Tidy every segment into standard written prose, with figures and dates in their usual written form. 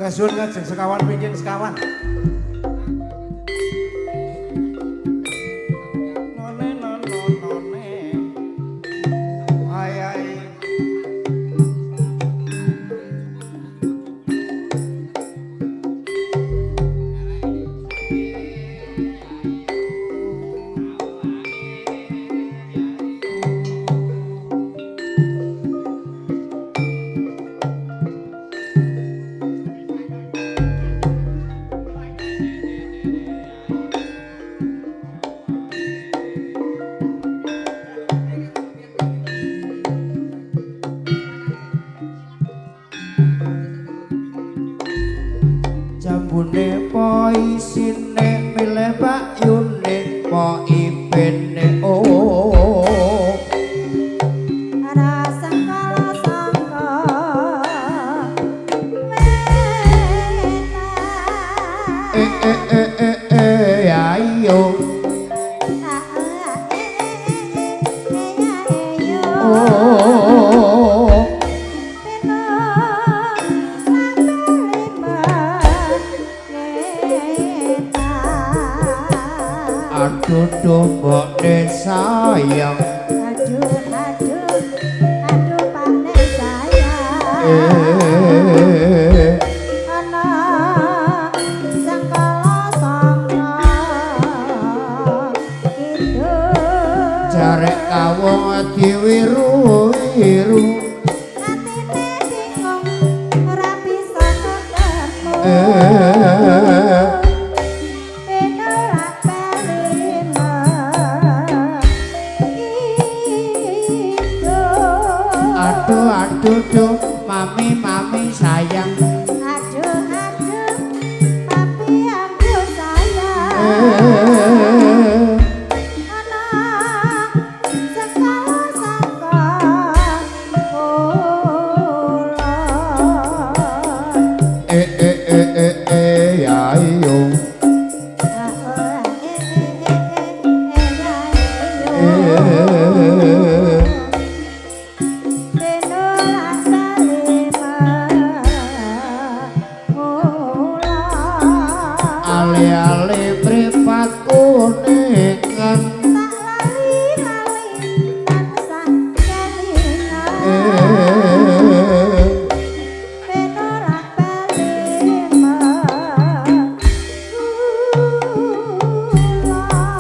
Kesun ngajeng sekawan pinjen sekawan. None nono none. Ai ai. Jambune po isine milih bakyune po ipene oh rasa kala sangka ayo aduh mbok sayang aduh pane sayang ana sangkala sangka itu jarek kawong diwiru-wiru atine bingung ora bisa ketemu aduh mami sayang aduh papi aku sayang ana sekala sangka ayo ale-ale mripat kuningan tak lali-lali tansah kelingan penora pelima ayo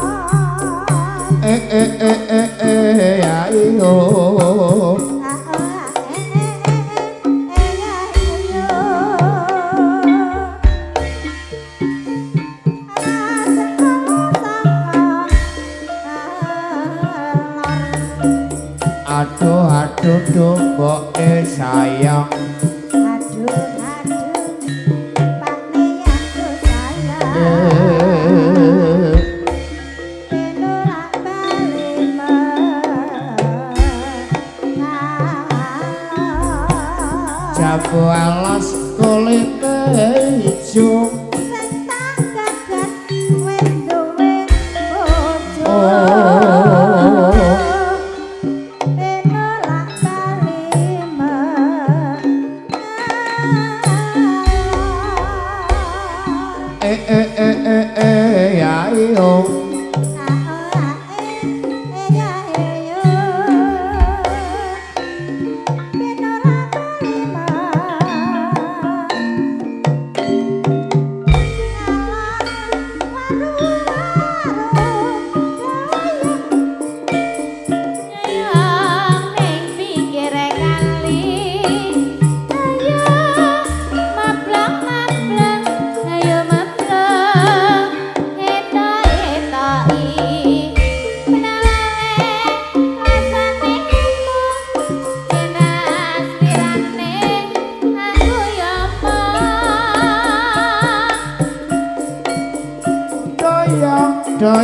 aduh mbok sayang aduh pakne aku sayang penora pelima jabu alas kulit ijo sing tak gagas wis duwe bojo penolak kalima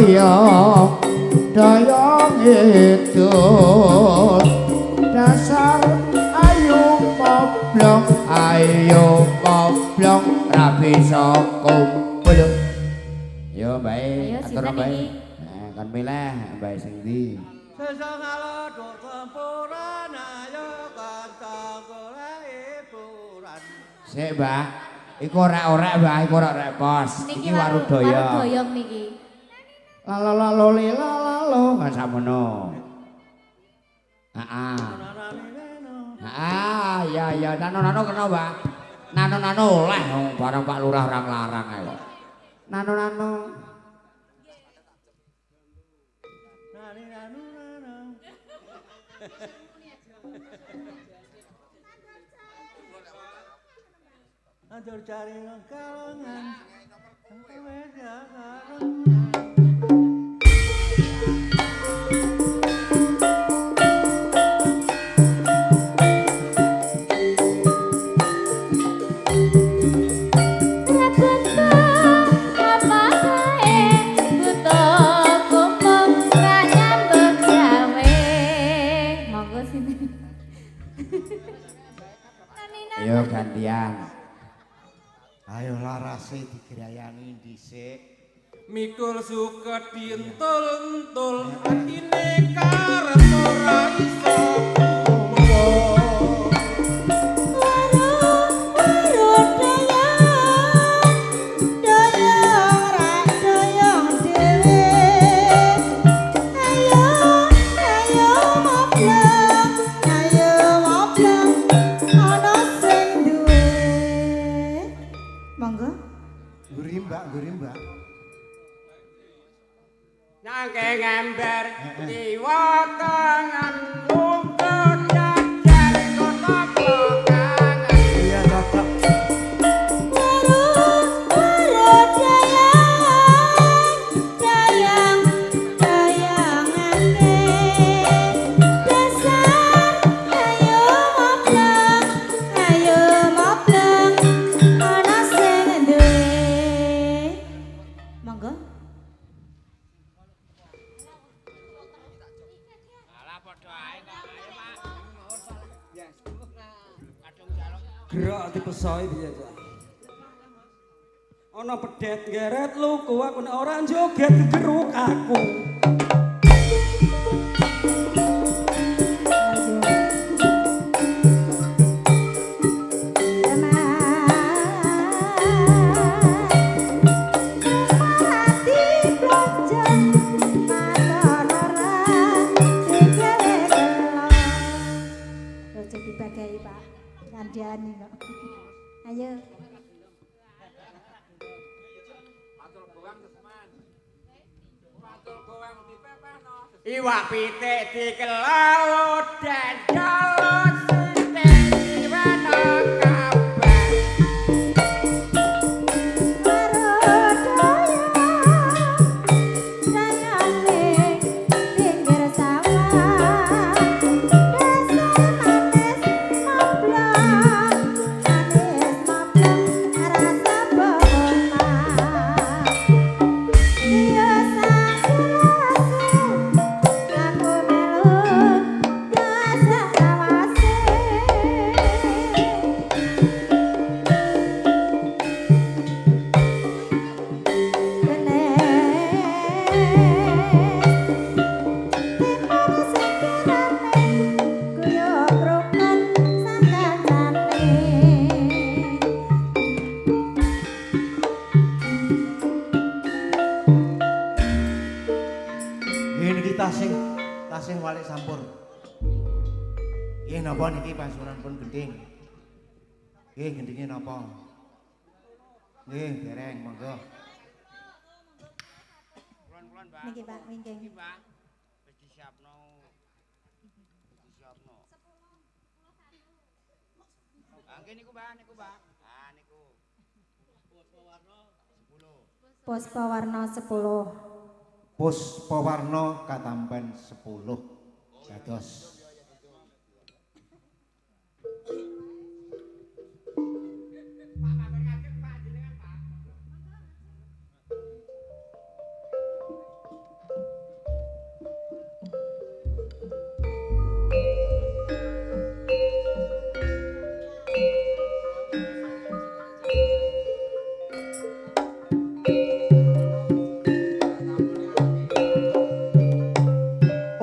ayo doyong itu dasar ayo moblong rapi sokum belum yo baik atur baik kan milih baik sing ndi sesuk ngalodok campuran ayo kancang golek hiburan sik Mbak Iku orek-orek wae, iku orek pos. Niki Iki Warudoyo. Warudoyo niki. Lalalololi lalalo kan samono. Heeh. Ya nano kena, Mbak. Nano oleh barang Pak Lurah orang larang ae kok. Nano. Anjur cari kalongan. Ayo gantian. Ayo larase digrayani dhisik. Mikul suket dientul-entul atine karep ora iso Mbak. nyangke ngember kiwa tangan lungkut jajar kota blokangan. Iya cocok. Gerak dipesoi piye ta? Ana pedet ngeret luku aku nek ora joget gegeruk aku. Ayo. Iwak pitik dikelaut dan jalur sithik wana kabar. Tasih walik sampur. Nggih napa niki pasuran pun gending. Nggih gendinge napa? Nggih dereng monggo. Kulon-kulon, Mbak. Niki Pak, wingking. Niki, Mbak. Wis disiapno. Disiapno. Nggih niku, Mbak, niku, Mbak. Ah niku. Puspawarna 10. Puspawarna katampen 10. Dados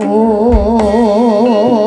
Oh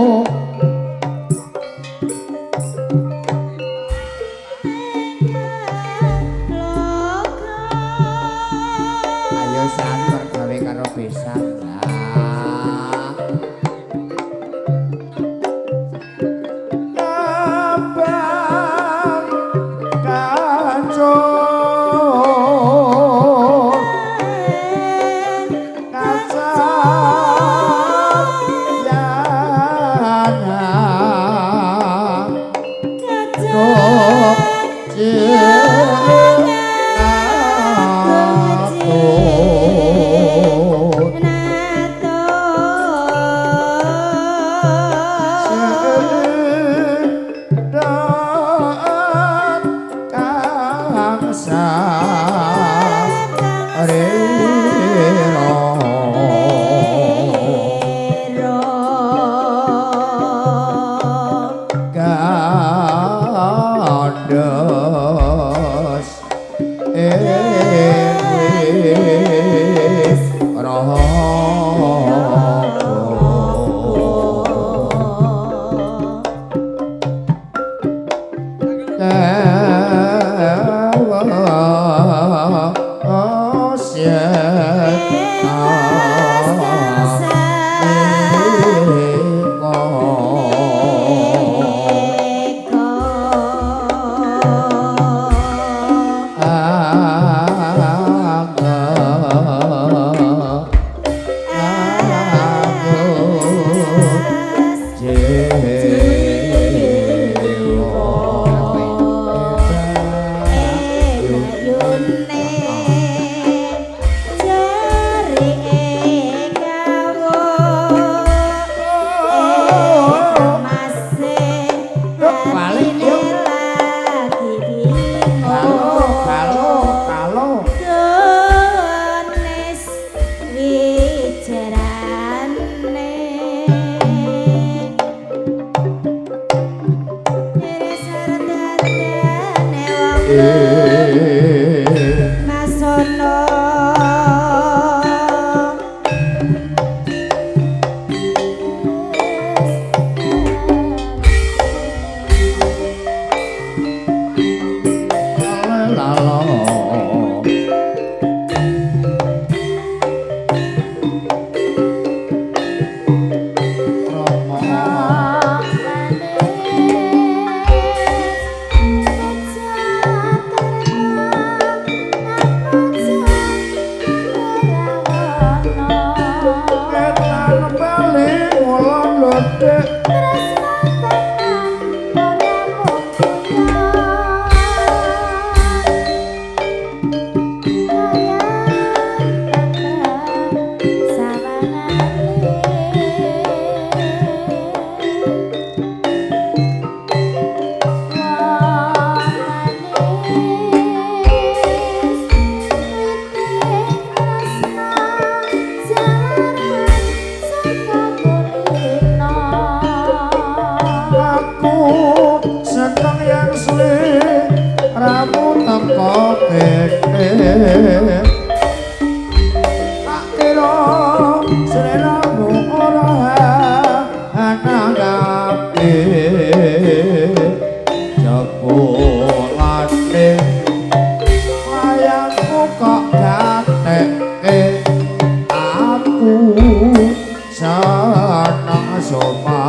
Seneng soma